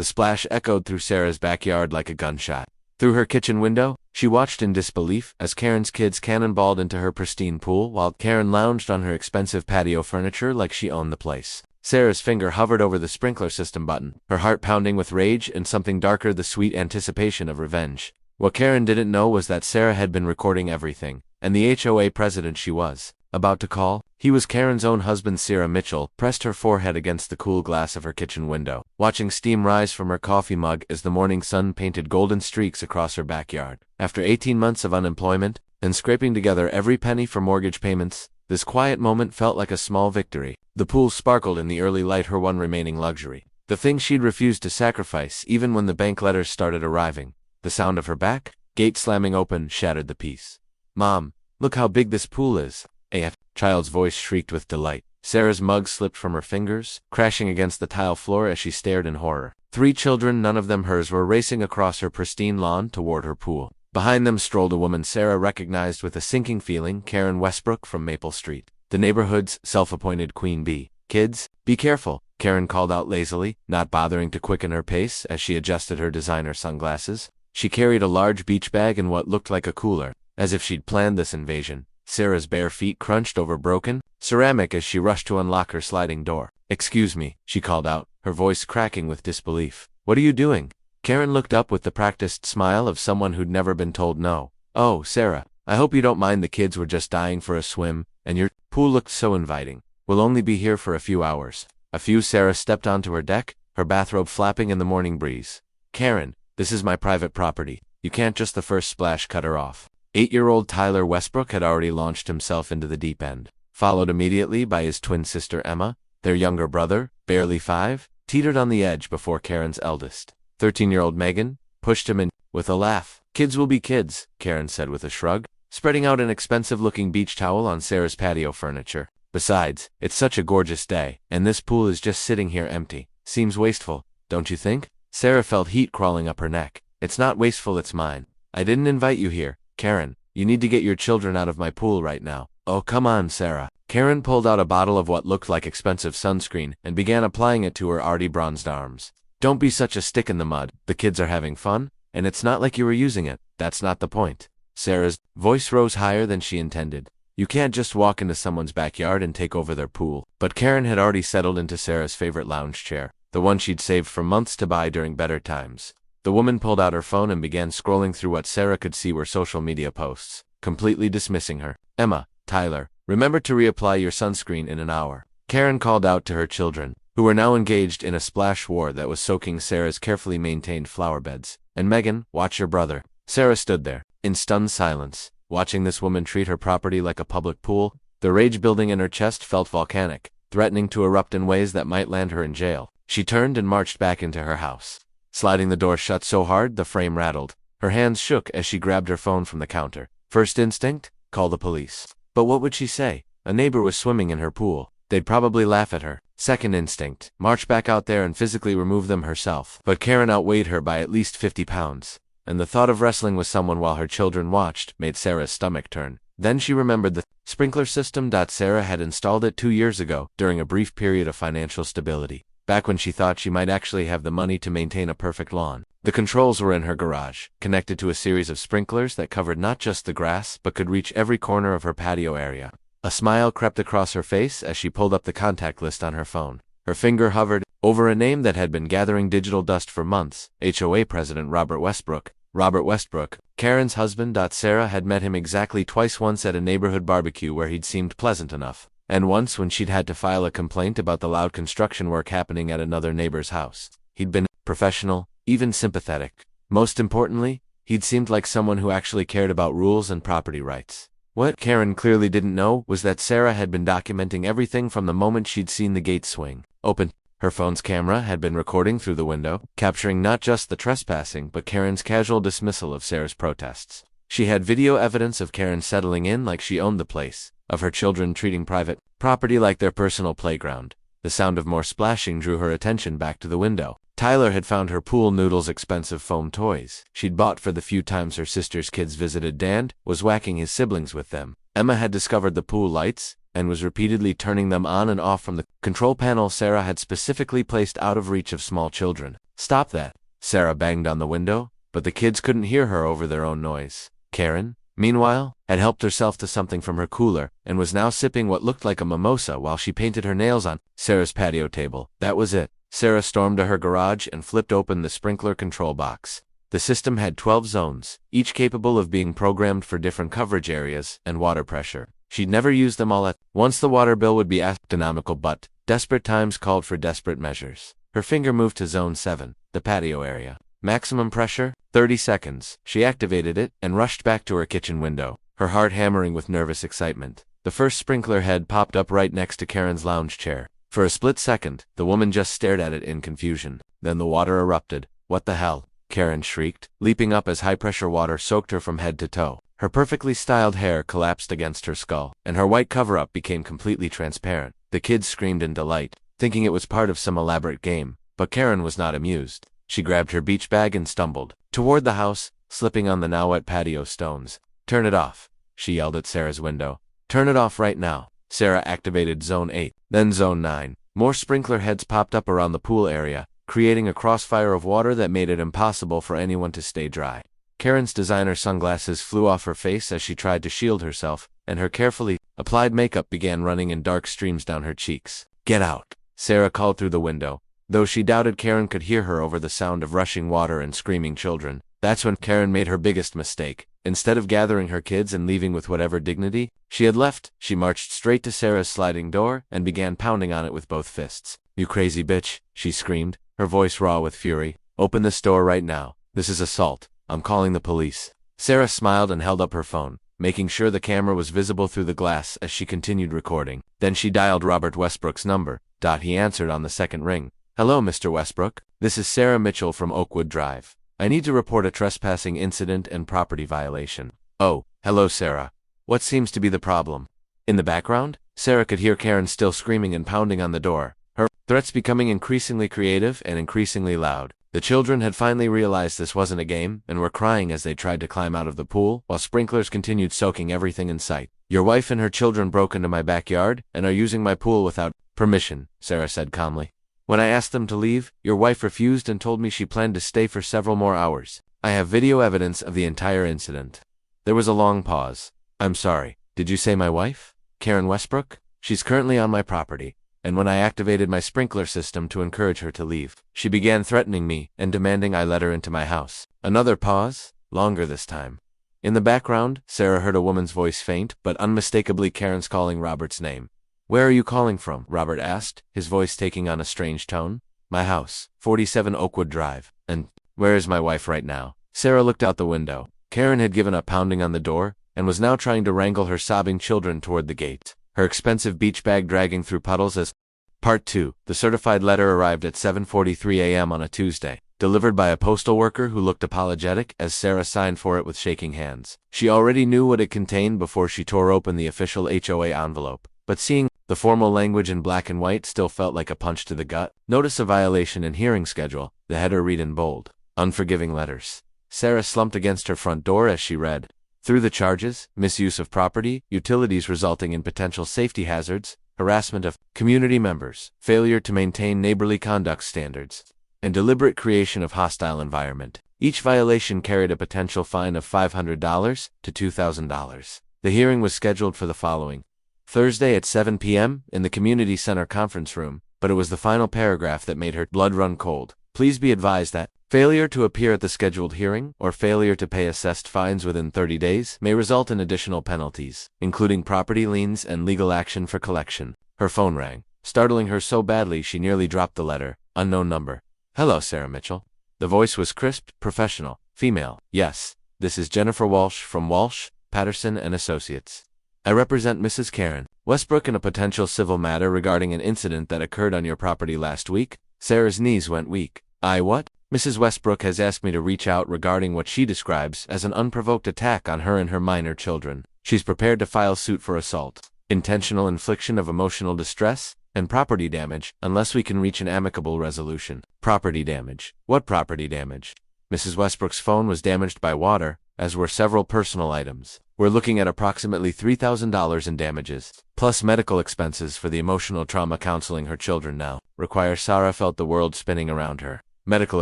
The splash echoed through Sarah's backyard like a gunshot. Through her kitchen window, she watched in disbelief as Karen's kids cannonballed into her pristine pool while Karen lounged on her expensive patio furniture like she owned the place. Sarah's finger hovered over the sprinkler system button, her heart pounding with rage and something darker, the sweet anticipation of revenge. What Karen didn't know was that Sarah had been recording everything, and the HOA president she was about to call, he was Karen's own husband. Sarah Mitchell pressed her forehead against the cool glass of her kitchen window, watching steam rise from her coffee mug as the morning sun painted golden streaks across her backyard. After 18 months of unemployment and scraping together every penny for mortgage payments, this quiet moment felt like a small victory. The pool sparkled in the early light, her one remaining luxury. The thing she'd refused to sacrifice even when the bank letters started arriving. The sound of her back gate slamming open shattered the peace. "Mom, look how big this pool is." A child's voice shrieked with delight. Sarah's mug slipped from her fingers, crashing against the tile floor as she stared in horror. 3 children, none of them hers, were racing across her pristine lawn toward her pool. Behind them strolled a woman Sarah recognized with a sinking feeling, Karen Westbrook from Maple Street, the neighborhood's self-appointed queen bee. "Kids, be careful," Karen called out lazily, not bothering to quicken her pace as she adjusted her designer sunglasses. She carried a large beach bag and what looked like a cooler, as if she'd planned this invasion. Sarah's bare feet crunched over broken ceramic as she rushed to unlock her sliding door. "Excuse me," she called out, her voice cracking with disbelief. "What are you doing?" Karen looked up with the practiced smile of someone who'd never been told no. "Oh, Sarah, I hope you don't mind. The kids were just dying for a swim, and your pool looked so inviting. We'll only be here for a few hours." A few. Sarah stepped onto her deck, her bathrobe flapping in the morning breeze. "Karen, this is my private property. You can't just..." The first splash cut her off. 8-year-old Tyler Westbrook had already launched himself into the deep end, followed immediately by his twin sister Emma. Their younger brother, barely 5, teetered on the edge before Karen's eldest, 13-year-old Megan, pushed him in with a laugh. "Kids will be kids," Karen said with a shrug, spreading out an expensive-looking beach towel on Sarah's patio furniture. "Besides, it's such a gorgeous day, and this pool is just sitting here empty. Seems wasteful, don't you think?" Sarah felt heat crawling up her neck. "It's not wasteful, it's mine. I didn't invite you here. Karen, you need to get your children out of my pool right now." "Oh, come on, Sarah." Karen pulled out a bottle of what looked like expensive sunscreen and began applying it to her already bronzed arms. "Don't be such a stick in the mud. The kids are having fun, and it's not like you were using it. That's not the point." Sarah's voice rose higher than she intended. "You can't just walk into someone's backyard and take over their pool." But Karen had already settled into Sarah's favorite lounge chair, the one she'd saved for months to buy during better times. The woman pulled out her phone and began scrolling through what Sarah could see were social media posts, completely dismissing her. "Emma, Tyler, remember to reapply your sunscreen in an hour," Karen called out to her children, who were now engaged in a splash war that was soaking Sarah's carefully maintained flower beds. "And Megan, watch your brother." Sarah stood there, in stunned silence, watching this woman treat her property like a public pool. The rage building in her chest felt volcanic, threatening to erupt in ways that might land her in jail. She turned and marched back into her house, sliding the door shut so hard the frame rattled. Her hands shook as she grabbed her phone from the counter. First instinct? Call the police. But what would she say? A neighbor was swimming in her pool. They'd probably laugh at her. Second instinct, march back out there and physically remove them herself. But Karen outweighed her by at least 50 pounds, and the thought of wrestling with someone while her children watched made Sarah's stomach turn. Then she remembered the sprinkler system. Sarah had installed it 2 years ago during a brief period of financial stability, back when she thought she might actually have the money to maintain a perfect lawn. The controls were in her garage, connected to a series of sprinklers that covered not just the grass but could reach every corner of her patio area. A smile crept across her face as she pulled up the contact list on her phone. Her finger hovered over a name that had been gathering digital dust for months: HOA President Robert Westbrook. Robert Westbrook, Karen's husband. Sarah had met him exactly twice, once at a neighborhood barbecue where he'd seemed pleasant enough, and once when she'd had to file a complaint about the loud construction work happening at another neighbor's house. He'd been professional, even sympathetic. Most importantly, he'd seemed like someone who actually cared about rules and property rights. What Karen clearly didn't know was that Sarah had been documenting everything from the moment she'd seen the gate swing open. Her phone's camera had been recording through the window, capturing not just the trespassing but Karen's casual dismissal of Sarah's protests. She had video evidence of Karen settling in like she owned the place, of her children treating private property like their personal playground. The sound of more splashing drew her attention back to the window. Tyler had found her pool noodles expensive foam toys she'd bought for the few times her sister's kids visited. Dan was whacking his siblings with them. Emma had discovered the pool lights and was repeatedly turning them on and off from the control panel Sarah had specifically placed out of reach of small children. Stop that. Sarah banged on the window, but the kids couldn't hear her over their own noise. Karen, meanwhile, had helped herself to something from her cooler and was now sipping what looked like a mimosa while she painted her nails on Sarah's patio table. That was it. Sarah stormed to her garage and flipped open the sprinkler control box. The system had 12 zones, each capable of being programmed for different coverage areas and water pressure. She'd never used them all at once. The water bill would be astronomical, but desperate times called for desperate measures. Her finger moved to Zone 7, the patio area. Maximum pressure, 30 seconds. She activated it and rushed back to her kitchen window, her heart hammering with nervous excitement. The first sprinkler head popped up right next to Karen's lounge chair. For a split second, the woman just stared at it in confusion. Then the water erupted. What the hell? Karen shrieked, leaping up as high-pressure water soaked her from head to toe. Her perfectly styled hair collapsed against her skull, and her white cover-up became completely transparent. The kids screamed in delight, thinking it was part of some elaborate game, but Karen was not amused. She grabbed her beach bag and stumbled toward the house, slipping on the now-wet patio stones. "Turn it off," she yelled at Sarah's window. "Turn it off right now." Sarah activated Zone 8, then Zone 9. More sprinkler heads popped up around the pool area, creating a crossfire of water that made it impossible for anyone to stay dry. Karen's designer sunglasses flew off her face as she tried to shield herself, and her carefully applied makeup began running in dark streams down her cheeks. "Get out," Sarah called through the window, though she doubted Karen could hear her over the sound of rushing water and screaming children. That's when Karen made her biggest mistake. Instead of gathering her kids and leaving with whatever dignity she had left, she marched straight to Sarah's sliding door and began pounding on it with both fists. "You crazy bitch," she screamed, her voice raw with fury. "Open this door right now. This is assault. I'm calling the police." Sarah smiled and held up her phone, making sure the camera was visible through the glass as she continued recording. Then she dialed Robert Westbrook's number. He answered on the second ring. "Hello, Mr. Westbrook. This is Sarah Mitchell from Oakwood Drive. I need to report a trespassing incident and property violation." "Oh, hello, Sarah. What seems to be the problem?" In the background, Sarah could hear Karen still screaming and pounding on the door, her threats becoming increasingly creative and increasingly loud. The children had finally realized this wasn't a game and were crying as they tried to climb out of the pool, while sprinklers continued soaking everything in sight. "Your wife and her children broke into my backyard and are using my pool without permission," Sarah said calmly. "When I asked them to leave, your wife refused and told me she planned to stay for several more hours. I have video evidence of the entire incident." There was a long pause. "I'm sorry, did you say my wife? Karen Westbrook? She's currently on my property, and when I activated my sprinkler system to encourage her to leave, she began threatening me and demanding I let her into my house." Another pause, longer this time. In the background, Sarah heard a woman's voice, faint but unmistakably Karen's, calling Robert's name. "Where are you calling from?" Robert asked, his voice taking on a strange tone. "My house, 47 Oakwood Drive. And where is my wife right now?" Sarah looked out the window. Karen had given up pounding on the door and was now trying to wrangle her sobbing children toward the gate, her expensive beach bag dragging through puddles as Part 2. The certified letter arrived at 7:43 a.m. on a Tuesday, delivered by a postal worker who looked apologetic as Sarah signed for it with shaking hands. She already knew what it contained before she tore open the official HOA envelope, but seeing the formal language in black and white still felt like a punch to the gut. "Notice of violation and hearing schedule," the header read in bold, unforgiving letters. Sarah slumped against her front door as she read through the charges: misuse of property, utilities resulting in potential safety hazards, harassment of community members, failure to maintain neighborly conduct standards, and deliberate creation of hostile environment. Each violation carried a potential fine of $500 to $2,000. The hearing was scheduled for the following Thursday at 7 p.m. in the community center conference room, but it was the final paragraph that made her blood run cold. "Please be advised that failure to appear at the scheduled hearing or failure to pay assessed fines within 30 days may result in additional penalties, including property liens and legal action for collection." Her phone rang, startling her so badly she nearly dropped the letter. Unknown number. "Hello, Sarah Mitchell." The voice was crisp, professional, female. "Yes, this is Jennifer Walsh from Walsh, Patterson and Associates. I represent Mrs. Karen Westbrook in a potential civil matter regarding an incident that occurred on your property last week." Sarah's knees went weak. What? "Mrs. Westbrook has asked me to reach out regarding what she describes as an unprovoked attack on her and her minor children. She's prepared to file suit for assault, intentional infliction of emotional distress, and property damage unless we can reach an amicable resolution." Property damage. What property damage? Mrs. Westbrook's phone was damaged by water, as were several personal items. "We're looking at approximately $3,000 in damages, plus medical expenses for the emotional trauma counseling her children now require." Sarah felt the world spinning around her. medical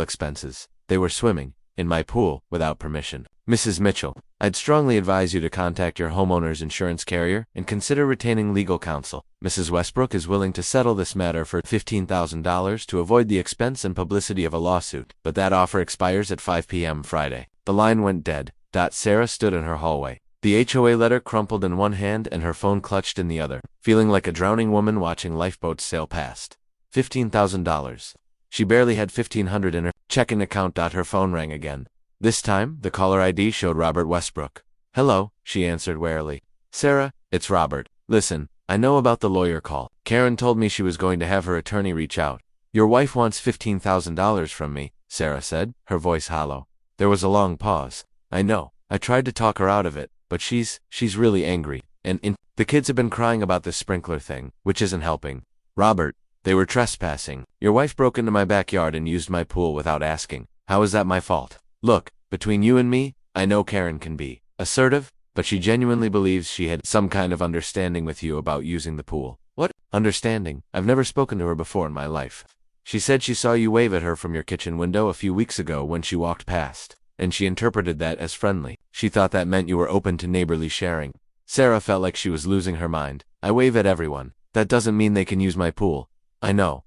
expenses. They were swimming in my pool without permission. Mrs. Mitchell, I'd strongly advise you to contact your homeowner's insurance carrier and consider retaining legal counsel. Mrs. Westbrook is willing to settle this matter for $15,000 to avoid the expense and publicity of a lawsuit, but that offer expires at 5 p.m. Friday. The line went dead. Sarah stood in her hallway, the HOA letter crumpled in one hand and her phone clutched in the other, feeling like a drowning woman watching lifeboats sail past. $15,000. She barely had $1,500 in her checking account. Her phone rang again. This time, the caller ID showed Robert Westbrook. Hello, she answered warily. Sarah, it's Robert. Listen, I know about the lawyer call. Karen told me she was going to have her attorney reach out. Your wife wants $15,000 from me, Sarah said, her voice hollow. There was a long pause. I know. I tried to talk her out of it, but she's really angry. And the kids have been crying about this sprinkler thing, which isn't helping. Robert, they were trespassing. Your wife broke into my backyard and used my pool without asking. How is that my fault? Look, between you and me, I know Karen can be assertive, but she genuinely believes she had some kind of understanding with you about using the pool. What? Understanding? I've never spoken to her before in my life. She said she saw you wave at her from your kitchen window a few weeks ago when she walked past, and she interpreted that as friendly. She thought that meant you were open to neighborly sharing. Sarah felt like she was losing her mind. I wave at everyone. That doesn't mean they can use my pool. I know.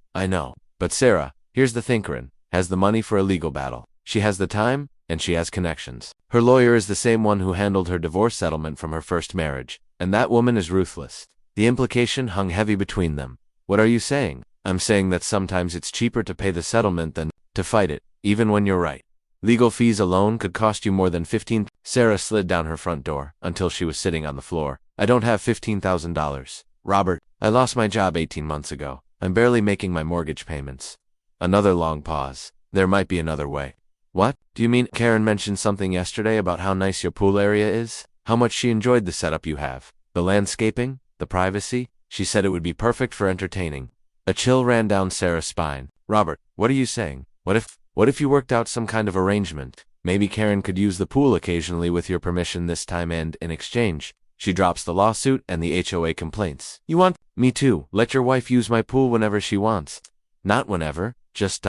But Sarah, here's the thing, Karen has the money for a legal battle. She has the time, and she has connections. Her lawyer is the same one who handled her divorce settlement from her first marriage, and that woman is ruthless. The implication hung heavy between them. What are you saying? I'm saying that sometimes it's cheaper to pay the settlement than to fight it, even when you're right. Legal fees alone could cost you more than $15,000. Sarah slid down her front door until she was sitting on the floor. I don't have $15,000. Robert, I lost my job 18 months ago. I'm barely making my mortgage payments. Another long pause. There might be another way. What? Do you mean Karen mentioned something yesterday about how nice your pool area is? How much she enjoyed the setup you have? The landscaping? The privacy? She said it would be perfect for entertaining. A chill ran down Sarah's spine. Robert, what are you saying? What if you worked out some kind of arrangement? Maybe Karen could use the pool occasionally with your permission this time, and, in exchange, she drops the lawsuit and the HOA complaints. You want me to let your wife use my pool whenever she wants? Not whenever, just ...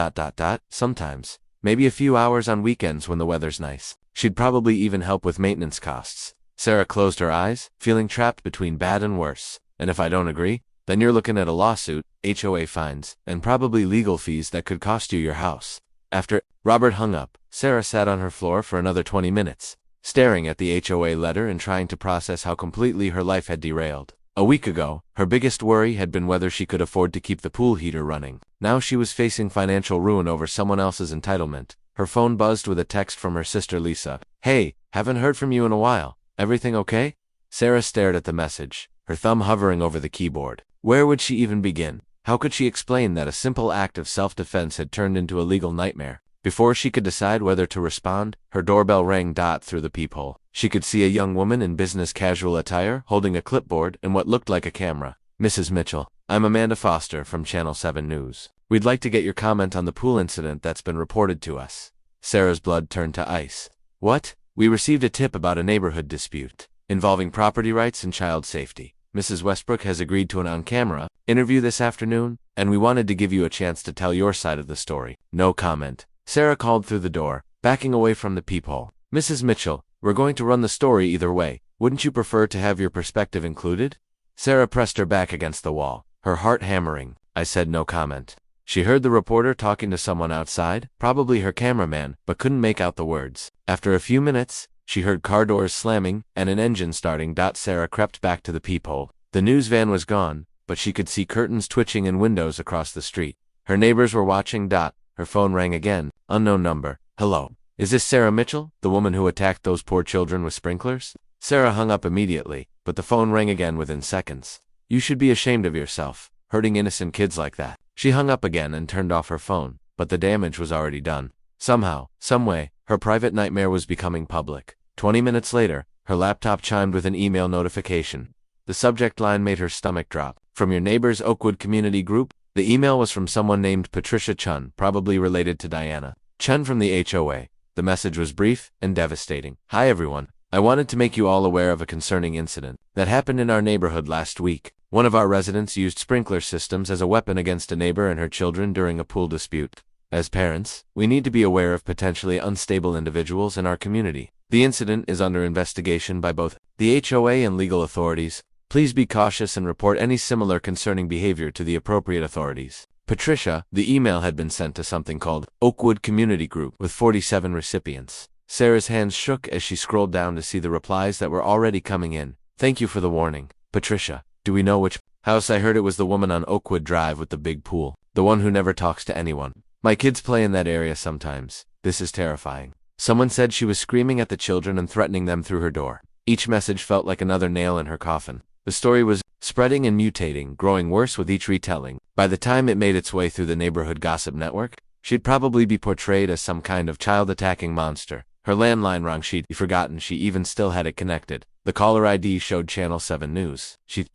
sometimes. Maybe a few hours on weekends when the weather's nice. She'd probably even help with maintenance costs. Sarah closed her eyes, feeling trapped between bad and worse. And if I don't agree, then you're looking at a lawsuit, HOA fines, and probably legal fees that could cost you your house. After Robert hung up, Sarah sat on her floor for another 20 minutes, staring at the HOA letter and trying to process how completely her life had derailed. A week ago, her biggest worry had been whether she could afford to keep the pool heater running. Now she was facing financial ruin over someone else's entitlement. Her phone buzzed with a text from her sister Lisa. Hey, haven't heard from you in a while. Everything okay? Sarah stared at the message, her thumb hovering over the keyboard. Where would she even begin? How could she explain that a simple act of self-defense had turned into a legal nightmare? Before she could decide whether to respond, her doorbell rang. Through the peephole, she could see a young woman in business casual attire holding a clipboard and what looked like a camera. Mrs. Mitchell, I'm Amanda Foster from Channel 7 News. We'd like to get your comment on the pool incident that's been reported to us. Sarah's blood turned to ice. What? We received a tip about a neighborhood dispute involving property rights and child safety. Mrs. Westbrook has agreed to an on-camera interview this afternoon, and we wanted to give you a chance to tell your side of the story. No comment. Sarah called through the door, backing away from the peephole. Mrs. Mitchell, we're going to run the story either way. Wouldn't you prefer to have your perspective included? Sarah pressed her back against the wall, her heart hammering. I said no comment. She heard the reporter talking to someone outside, probably her cameraman, but couldn't make out the words. After a few minutes, she heard car doors slamming and an engine starting. Sarah crept back to the peephole. The news van was gone, but she could see curtains twitching in windows across the street. Her neighbors were watching. Her phone rang again. Unknown number. Hello. Is this Sarah Mitchell, the woman who attacked those poor children with sprinklers? Sarah hung up immediately, but the phone rang again within seconds. You should be ashamed of yourself, hurting innocent kids like that. She hung up again and turned off her phone, but the damage was already done. Somehow, someway, her private nightmare was becoming public. 20 minutes later, her laptop chimed with an email notification. The subject line made her stomach drop. From your neighbor's Oakwood community group? The email was from someone named Patricia Chun, probably related to Diana Chun from the HOA. The message was brief and devastating. Hi everyone. I wanted to make you all aware of a concerning incident that happened in our neighborhood last week. One of our residents used sprinkler systems as a weapon against a neighbor and her children during a pool dispute. As parents, we need to be aware of potentially unstable individuals in our community. The incident is under investigation by both the HOA and legal authorities. Please be cautious and report any similar concerning behavior to the appropriate authorities. Patricia, the email had been sent to something called Oakwood Community Group with 47 recipients. Sarah's hands shook as she scrolled down to see the replies that were already coming in. Thank you for the warning. Patricia, do we know which house? I heard it was the woman on Oakwood Drive with the big pool. The one who never talks to anyone. My kids play in that area sometimes. This is terrifying. Someone said she was screaming at the children and threatening them through her door. Each message felt like another nail in her coffin. The story was spreading and mutating, growing worse with each retelling. By the time it made its way through the neighborhood gossip network, she'd probably be portrayed as some kind of child-attacking monster. Her landline rang. She'd forgotten she even still had it connected. The caller ID showed Channel 7 News. She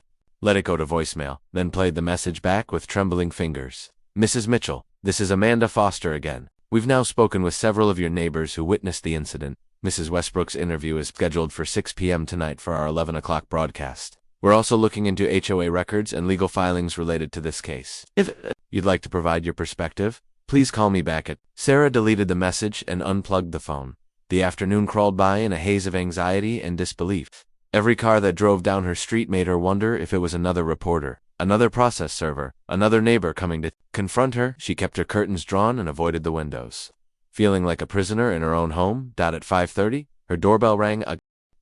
let it go to voicemail, then played the message back with trembling fingers. Mrs. Mitchell, this is Amanda Foster again. We've now spoken with several of your neighbors who witnessed the incident. Mrs. Westbrook's interview is scheduled for 6 p.m. tonight for our 11 o'clock broadcast. We're also looking into HOA records and legal filings related to this case. If you'd like to provide your perspective, please call me back at... Sarah deleted the message and unplugged the phone. The afternoon crawled by in a haze of anxiety and disbelief. Every car that drove down her street made her wonder if it was another reporter, another process server, another neighbor coming to confront her. She kept her curtains drawn and avoided the windows. Feeling like a prisoner in her own home, at 5:30, her doorbell rang.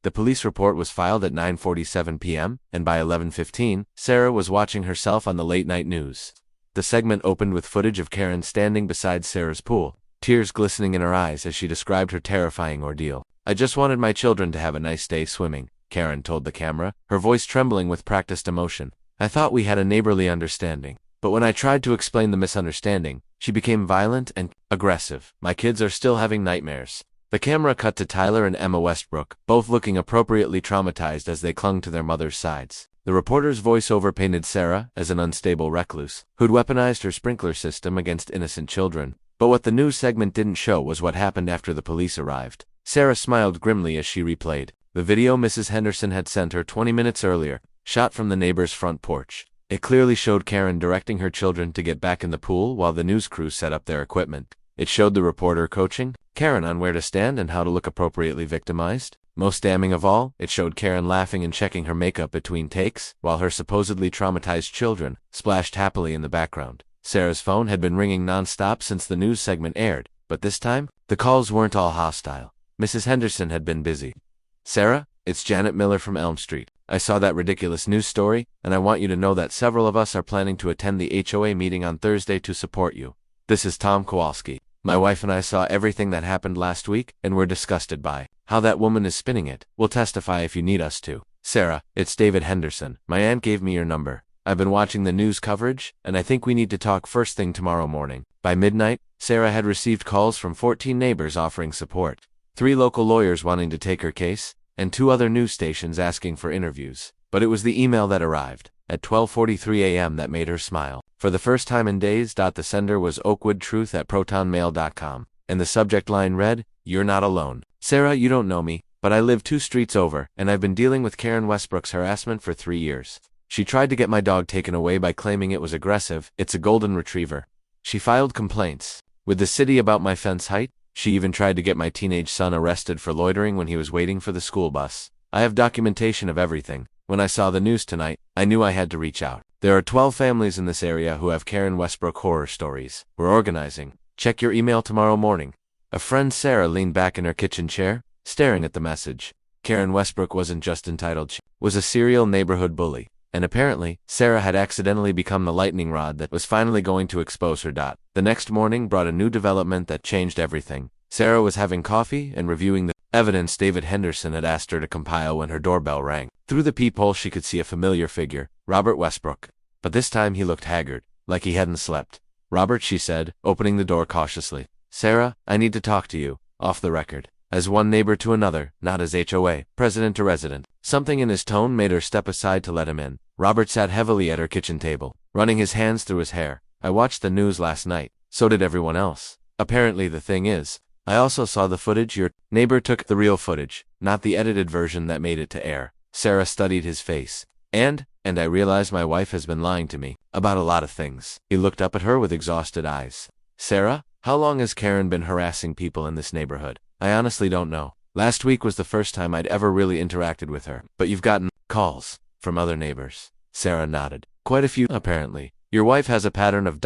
The police report was filed at 9:47 p.m., and by 11:15, Sarah was watching herself on the late-night news. The segment opened with footage of Karen standing beside Sarah's pool, tears glistening in her eyes as she described her terrifying ordeal. I just wanted my children to have a nice day swimming, Karen told the camera, her voice trembling with practiced emotion. I thought we had a neighborly understanding. But when I tried to explain the misunderstanding, she became violent and aggressive. My kids are still having nightmares. The camera cut to Tyler and Emma Westbrook, both looking appropriately traumatized as they clung to their mother's sides. The reporter's voiceover painted Sarah as an unstable recluse, who'd weaponized her sprinkler system against innocent children. But what the news segment didn't show was what happened after the police arrived. Sarah smiled grimly as she replayed the video Mrs. Henderson had sent her 20 minutes earlier, shot from the neighbor's front porch. It clearly showed Karen directing her children to get back in the pool while the news crew set up their equipment. It showed the reporter coaching Karen on where to stand and how to look appropriately victimized. Most damning of all, it showed Karen laughing and checking her makeup between takes, while her supposedly traumatized children splashed happily in the background. Sarah's phone had been ringing non-stop since the news segment aired, but this time, the calls weren't all hostile. Mrs. Henderson had been busy. Sarah, it's Janet Miller from Elm Street. I saw that ridiculous news story, and I want you to know that several of us are planning to attend the HOA meeting on Thursday to support you. This is Tom Kowalski. My wife and I saw everything that happened last week, and we're disgusted by how that woman is spinning it. We'll testify if you need us to. Sarah, it's David Henderson. My aunt gave me your number. I've been watching the news coverage, and I think we need to talk first thing tomorrow morning. By midnight, Sarah had received calls from 14 neighbors offering support, 3 local lawyers wanting to take her case, and 2 other news stations asking for interviews. But it was the email that arrived at 12:43 a.m. that made her smile. For the first time in days, the sender was oakwoodtruth@protonmail.com, and the subject line read, "You're not alone. Sarah, you don't know me, but I live 2 streets over, and I've been dealing with Karen Westbrook's harassment for 3 years. She tried to get my dog taken away by claiming it was aggressive. It's a golden retriever. She filed complaints with the city about my fence height. She even tried to get my teenage son arrested for loitering when he was waiting for the school bus. I have documentation of everything. When I saw the news tonight, I knew I had to reach out. There are 12 families in this area who have Karen Westbrook horror stories. We're organizing. Check your email tomorrow morning." A friend Sarah leaned back in her kitchen chair, staring at the message. Karen Westbrook wasn't just entitled, she was a serial neighborhood bully. And apparently, Sarah had accidentally become the lightning rod that was finally going to expose her. The next morning brought a new development that changed everything. Sarah was having coffee and reviewing the evidence David Henderson had asked her to compile when her doorbell rang. Through the peephole she could see a familiar figure, Robert Westbrook. But this time he looked haggard, like he hadn't slept. "Robert," she said, opening the door cautiously. "Sarah, I need to talk to you, off the record." As one neighbor to another, not as HOA, president to resident. Something in his tone made her step aside to let him in. Robert sat heavily at her kitchen table, running his hands through his hair. "I watched the news last night. So did everyone else. Apparently the thing is, I also saw the footage. Your neighbor took the real footage, not the edited version that made it to air." Sarah studied his face. And I realized my wife has been lying to me about a lot of things." He looked up at her with exhausted eyes. "Sarah, How long has Karen been harassing people in this neighborhood? I honestly don't know. Last week was the first time I'd ever really interacted with her. But you've gotten calls from other neighbors. Sarah nodded. Quite a few, apparently. Your wife has a pattern of ...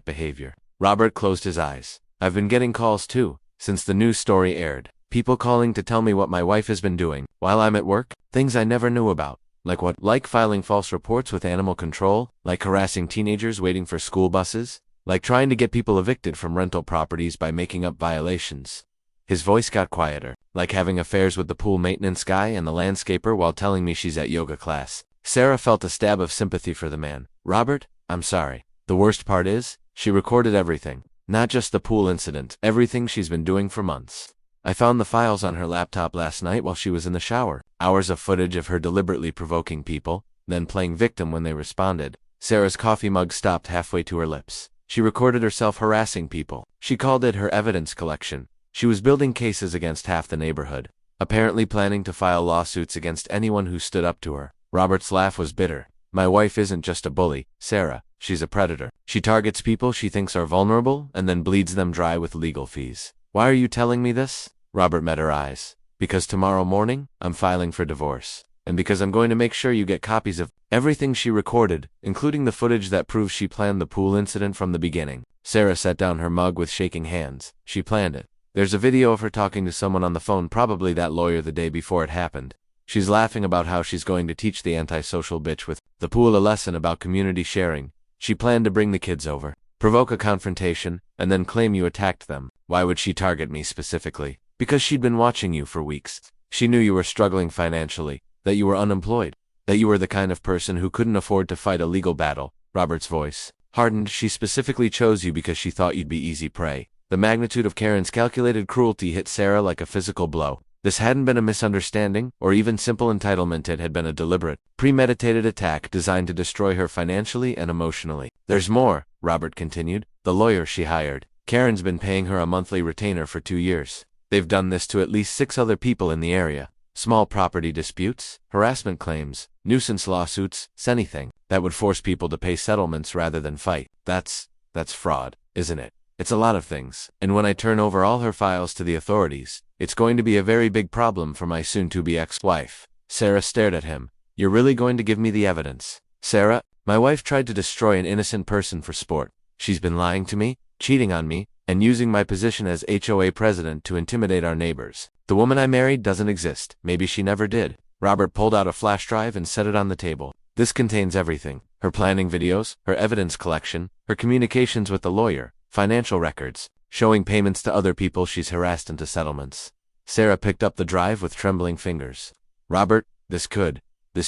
behavior. Robert closed his eyes. I've been getting calls too, since the news story aired. People calling to tell me what my wife has been doing while I'm at work, things I never knew about. Like what? Like filing false reports with animal control? Like harassing teenagers waiting for school buses? Like trying to get people evicted from rental properties by making up violations? His voice got quieter. Like having affairs with the pool maintenance guy and the landscaper while telling me she's at yoga class. Sarah felt a stab of sympathy for the man. Robert, I'm sorry. The worst part is, she recorded everything. Not just the pool incident, everything she's been doing for months. I found the files on her laptop last night while she was in the shower. Hours of footage of her deliberately provoking people, then playing victim when they responded. Sarah's coffee mug stopped halfway to her lips. She recorded herself harassing people. She called it her evidence collection. She was building cases against half the neighborhood, apparently planning to file lawsuits against anyone who stood up to her. Robert's laugh was bitter. My wife isn't just a bully, Sarah. She's a predator. She targets people she thinks are vulnerable and then bleeds them dry with legal fees. Why are you telling me this? Robert met her eyes. Because tomorrow morning, I'm filing for divorce. And because I'm going to make sure you get copies of everything she recorded, including the footage that proves she planned the pool incident from the beginning. Sarah set down her mug with shaking hands. She planned it. There's a video of her talking to someone on the phone, probably that lawyer, the day before it happened. She's laughing about how she's going to teach the antisocial bitch with the pool a lesson about community sharing. She planned to bring the kids over, provoke a confrontation, and then claim you attacked them. Why would she target me specifically? Because she'd been watching you for weeks. She knew you were struggling financially, that you were unemployed, that you were the kind of person who couldn't afford to fight a legal battle. Robert's voice hardened. She specifically chose you because she thought you'd be easy prey. The magnitude of Karen's calculated cruelty hit Sarah like a physical blow. This hadn't been a misunderstanding, or even simple entitlement. It had been a deliberate, premeditated attack designed to destroy her financially and emotionally. There's more, Robert continued. The lawyer she hired. Karen's been paying her a monthly retainer for 2 years. They've done this to at least 6 other people in the area. Small property disputes, harassment claims, nuisance lawsuits, anything that would force people to pay settlements rather than fight. That's fraud, isn't it? It's a lot of things. And when I turn over all her files to the authorities, it's going to be a very big problem for my soon-to-be ex-wife. Sarah stared at him. You're really going to give me the evidence? Sarah, my wife tried to destroy an innocent person for sport. She's been lying to me, cheating on me, and using my position as HOA president to intimidate our neighbors. The woman I married doesn't exist. Maybe she never did. Robert pulled out a flash drive and set it on the table. This contains everything. Her planning videos, her evidence collection, her communications with the lawyer, financial records, showing payments to other people she's harassed into settlements. Sarah picked up the drive with trembling fingers. Robert, this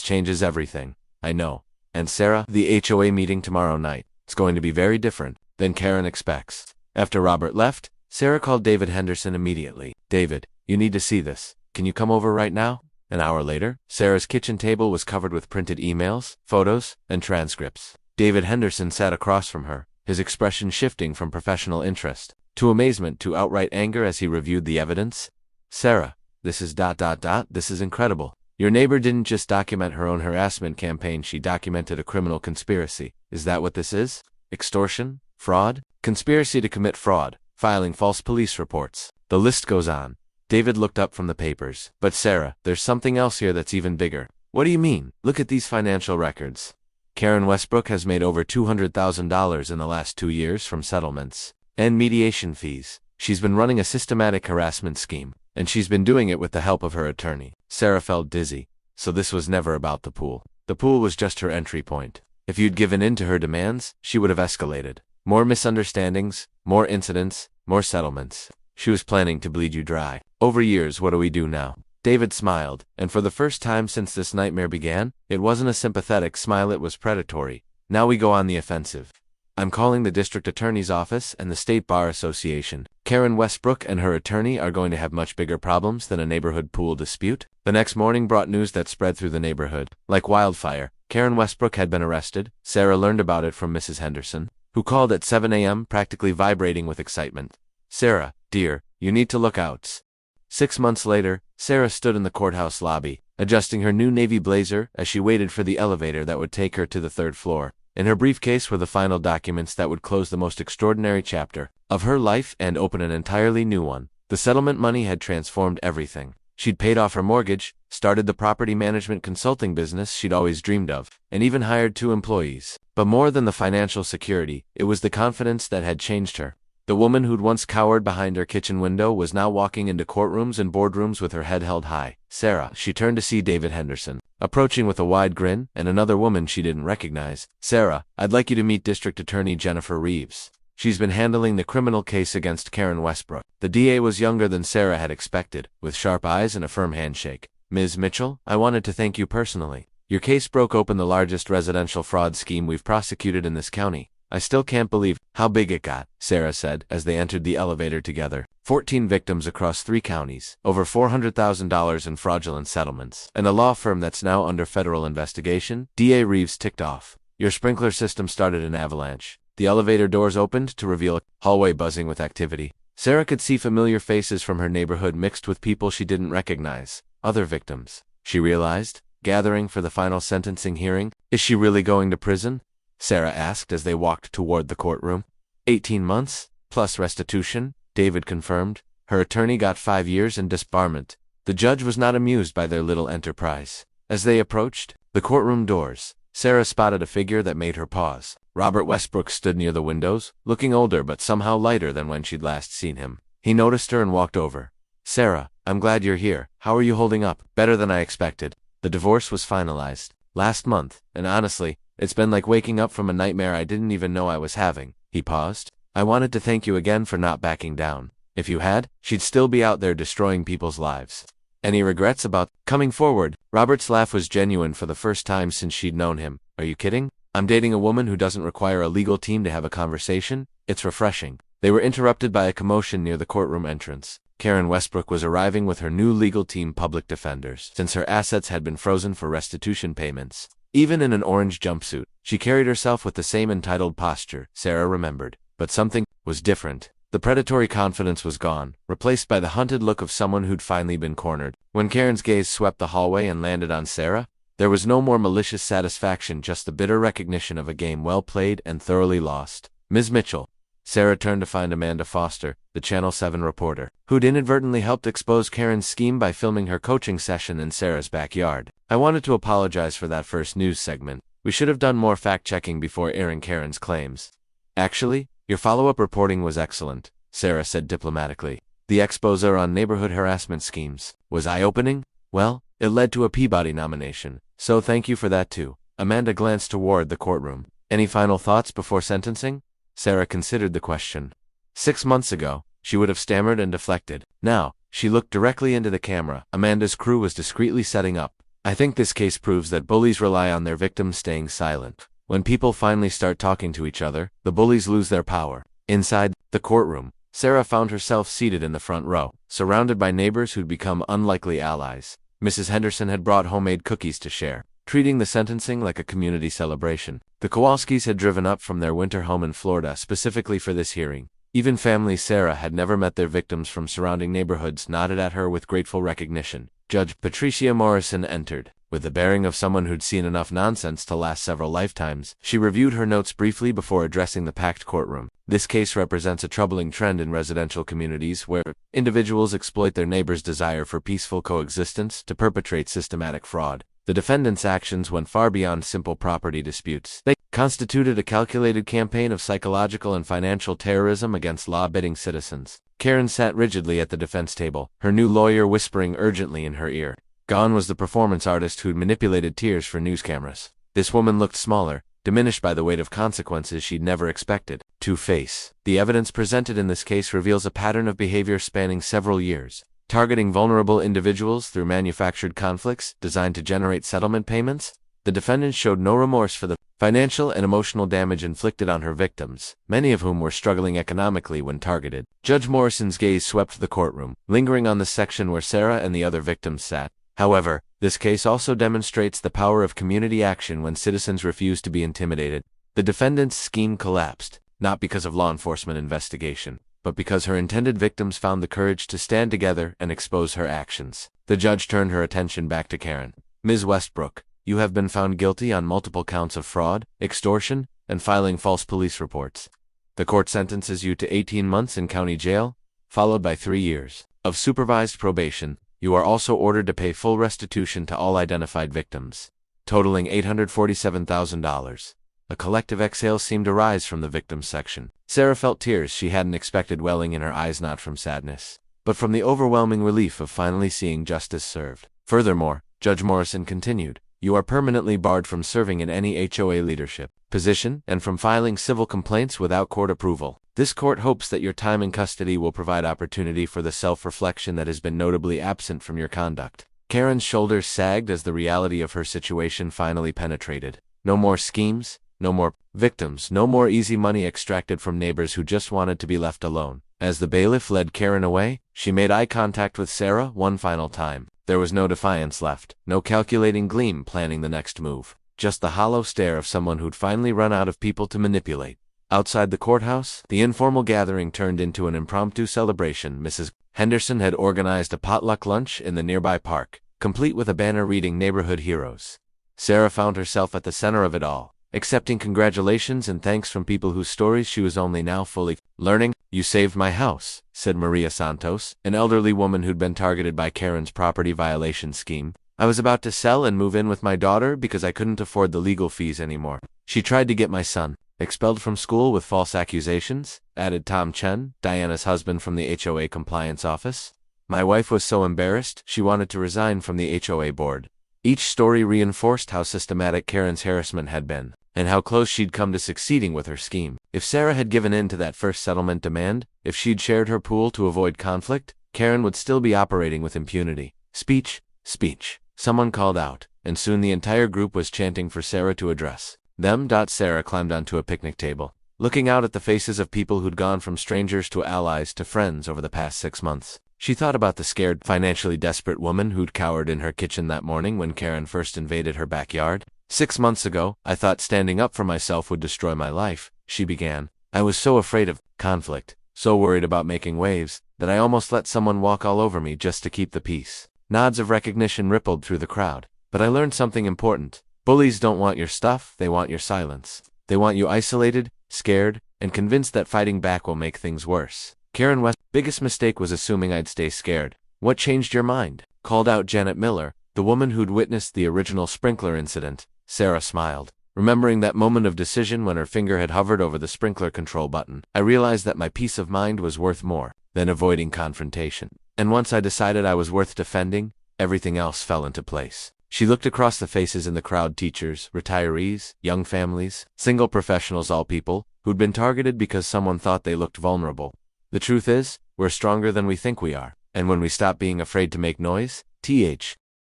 changes everything. I know. And Sarah, the HOA meeting tomorrow night, it's going to be very different than Karen expects. After Robert left, Sarah called David Henderson immediately. David, you need to see this. Can you come over right now? An hour later, Sarah's kitchen table was covered with printed emails, photos, and transcripts. David Henderson sat across from her, his expression shifting from professional interest to amazement to outright anger as he reviewed the evidence. Sarah, this is ... This is incredible. Your neighbor didn't just document her own harassment campaign, she documented a criminal conspiracy. Is that what this is? Extortion? Fraud? Conspiracy to commit fraud, filing false police reports. The list goes on. David looked up from the papers. But Sarah, there's something else here that's even bigger. What do you mean? Look at these financial records. Karen Westbrook has made over $200,000 in the last 2 years from settlements and mediation fees. She's been running a systematic harassment scheme, and she's been doing it with the help of her attorney. Sarah felt dizzy. So this was never about the pool. The pool was just her entry point. If you'd given in to her demands, she would have escalated. More misunderstandings, more incidents, more settlements. She was planning to bleed you dry. Over years, what do we do now? David smiled, and for the first time since this nightmare began, it wasn't a sympathetic smile, it was predatory. Now we go on the offensive. I'm calling the district attorney's office and the state bar association. Karen Westbrook and her attorney are going to have much bigger problems than a neighborhood pool dispute. The next morning brought news that spread through the neighborhood. Like wildfire, Karen Westbrook had been arrested. Sarah learned about it from Mrs. Henderson, who called at 7 a.m. practically vibrating with excitement. Sarah, dear, you need to look out. 6 months later, Sarah stood in the courthouse lobby, adjusting her new navy blazer as she waited for the elevator that would take her to the 3rd floor. In her briefcase were the final documents that would close the most extraordinary chapter of her life and open an entirely new one. The settlement money had transformed everything. She'd paid off her mortgage, started the property management consulting business she'd always dreamed of, and even hired 2 employees. But more than the financial security, it was the confidence that had changed her. The woman who'd once cowered behind her kitchen window was now walking into courtrooms and boardrooms with her head held high. Sarah, she turned to see David Henderson, approaching with a wide grin, and another woman she didn't recognize. Sarah, I'd like you to meet District Attorney Jennifer Reeves. She's been handling the criminal case against Karen Westbrook. The DA was younger than Sarah had expected, with sharp eyes and a firm handshake. Ms. Mitchell, I wanted to thank you personally. Your case broke open the largest residential fraud scheme we've prosecuted in this county. I still can't believe how big it got, Sarah said as they entered the elevator together. 14 victims across 3 counties, over $400,000 in fraudulent settlements, and a law firm that's now under federal investigation. DA Reeves ticked off. Your sprinkler system started an avalanche. The elevator doors opened to reveal a hallway buzzing with activity. Sarah could see familiar faces from her neighborhood mixed with people she didn't recognize. Other victims, she realized, gathering for the final sentencing hearing. Is she really going to prison? Sarah asked as they walked toward the courtroom. 18 months, plus restitution, David confirmed. Her attorney got 5 years and disbarment. The judge was not amused by their little enterprise. As they approached the courtroom doors, Sarah spotted a figure that made her pause. Robert Westbrook stood near the windows, looking older but somehow lighter than when she'd last seen him. He noticed her and walked over. Sarah, I'm glad you're here. How are you holding up? Better than I expected. The divorce was finalized last month, and honestly, it's been like waking up from a nightmare I didn't even know I was having. He paused. I wanted to thank you again for not backing down. If you had, she'd still be out there destroying people's lives. Any regrets about coming forward? Robert's laugh was genuine for the first time since she'd known him. Are you kidding? I'm dating a woman who doesn't require a legal team to have a conversation. It's refreshing. They were interrupted by a commotion near the courtroom entrance. Karen Westbrook was arriving with her new legal team public defenders, since her assets had been frozen for restitution payments. Even in an orange jumpsuit, she carried herself with the same entitled posture, Sarah remembered. But something was different. The predatory confidence was gone, replaced by the hunted look of someone who'd finally been cornered. When Karen's gaze swept the hallway and landed on Sarah, there was no more malicious satisfaction, just the bitter recognition of a game well played and thoroughly lost. Ms. Mitchell. Sarah turned to find Amanda Foster, the Channel 7 reporter, who'd inadvertently helped expose Karen's scheme by filming her coaching session in Sarah's backyard. I wanted to apologize for that first news segment. We should have done more fact-checking before airing Karen's claims. Actually, your follow-up reporting was excellent, Sarah said diplomatically. The expose on neighborhood harassment schemes was eye-opening. Well, it led to a Peabody nomination, so thank you for that too. Amanda glanced toward the courtroom. Any final thoughts before sentencing? Sarah considered the question. 6 months ago, she would have stammered and deflected. Now, she looked directly into the camera. Amanda's crew was discreetly setting up. I think this case proves that bullies rely on their victims staying silent. When people finally start talking to each other, the bullies lose their power. Inside the courtroom, Sarah found herself seated in the front row, surrounded by neighbors who'd become unlikely allies. Mrs. Henderson had brought homemade cookies to share, treating the sentencing like a community celebration. The Kowalskis had driven up from their winter home in Florida specifically for this hearing. Even families Sarah had never met their victims from surrounding neighborhoods nodded at her with grateful recognition. Judge Patricia Morrison entered. With the bearing of someone who'd seen enough nonsense to last several lifetimes, she reviewed her notes briefly before addressing the packed courtroom. This case represents a troubling trend in residential communities where individuals exploit their neighbors' desire for peaceful coexistence to perpetrate systematic fraud. The defendants' actions went far beyond simple property disputes. They constituted a calculated campaign of psychological and financial terrorism against law-abiding citizens. Karen sat rigidly at the defense table, her new lawyer whispering urgently in her ear. Gone was the performance artist who'd manipulated tears for news cameras. This woman looked smaller, diminished by the weight of consequences she'd never expected to face. The evidence presented in this case reveals a pattern of behavior spanning several years, targeting vulnerable individuals through manufactured conflicts designed to generate settlement payments. The defendant showed no remorse for the financial and emotional damage inflicted on her victims, many of whom were struggling economically when targeted. Judge Morrison's gaze swept the courtroom, lingering on the section where Sarah and the other victims sat. However, this case also demonstrates the power of community action when citizens refuse to be intimidated. The defendant's scheme collapsed, not because of law enforcement investigation, but because her intended victims found the courage to stand together and expose her actions. The judge turned her attention back to Karen. Ms. Westbrook, you have been found guilty on multiple counts of fraud, extortion, and filing false police reports. The court sentences you to 18 months in county jail, followed by 3 years of supervised probation. You are also ordered to pay full restitution to all identified victims, totaling $847,000. A collective exhale seemed to rise from the victims section. Sarah felt tears she hadn't expected welling in her eyes, not from sadness, but from the overwhelming relief of finally seeing justice served. Furthermore, Judge Morrison continued, you are permanently barred from serving in any HOA leadership position and from filing civil complaints without court approval. This court hopes that your time in custody will provide opportunity for the self-reflection that has been notably absent from your conduct. Karen's shoulders sagged as the reality of her situation finally penetrated. No more schemes, no more victims, no more easy money extracted from neighbors who just wanted to be left alone. As the bailiff led Karen away, she made eye contact with Sarah one final time. There was no defiance left, no calculating gleam planning the next move, just the hollow stare of someone who'd finally run out of people to manipulate. Outside the courthouse, the informal gathering turned into an impromptu celebration. Mrs. Henderson had organized a potluck lunch in the nearby park, complete with a banner reading Neighborhood Heroes. Sarah found herself at the center of it all, accepting congratulations and thanks from people whose stories she was only now fully learning. You saved my house, said Maria Santos, an elderly woman who'd been targeted by Karen's property violation scheme. I was about to sell and move in with my daughter because I couldn't afford the legal fees anymore. She tried to get my son expelled from school with false accusations, added Tom Chen, Diana's husband from the HOA compliance office. My wife was so embarrassed, she wanted to resign from the HOA board. Each story reinforced how systematic Karen's harassment had been, and how close she'd come to succeeding with her scheme. If Sarah had given in to that first settlement demand, if she'd shared her pool to avoid conflict, Karen would still be operating with impunity. Speech, speech. Someone called out, and soon the entire group was chanting for Sarah to address them. Sarah climbed onto a picnic table, looking out at the faces of people who'd gone from strangers to allies to friends over the past 6 months. She thought about the scared, financially desperate woman who'd cowered in her kitchen that morning when Karen first invaded her backyard. 6 months ago, I thought standing up for myself would destroy my life, she began. I was so afraid of conflict, so worried about making waves, that I almost let someone walk all over me just to keep the peace. Nods of recognition rippled through the crowd. But I learned something important. Bullies don't want your stuff, they want your silence. They want you isolated, scared, and convinced that fighting back will make things worse. Karen West's biggest mistake was assuming I'd stay scared. What changed your mind? Called out Janet Miller, the woman who'd witnessed the original sprinkler incident. Sarah smiled, remembering that moment of decision when her finger had hovered over the sprinkler control button. I realized that my peace of mind was worth more than avoiding confrontation. And once I decided I was worth defending, everything else fell into place. She looked across the faces in the crowd, teachers, retirees, young families, single professionals, all people who'd been targeted because someone thought they looked vulnerable. The truth is, we're stronger than we think we are, and when we stop being afraid to make noise,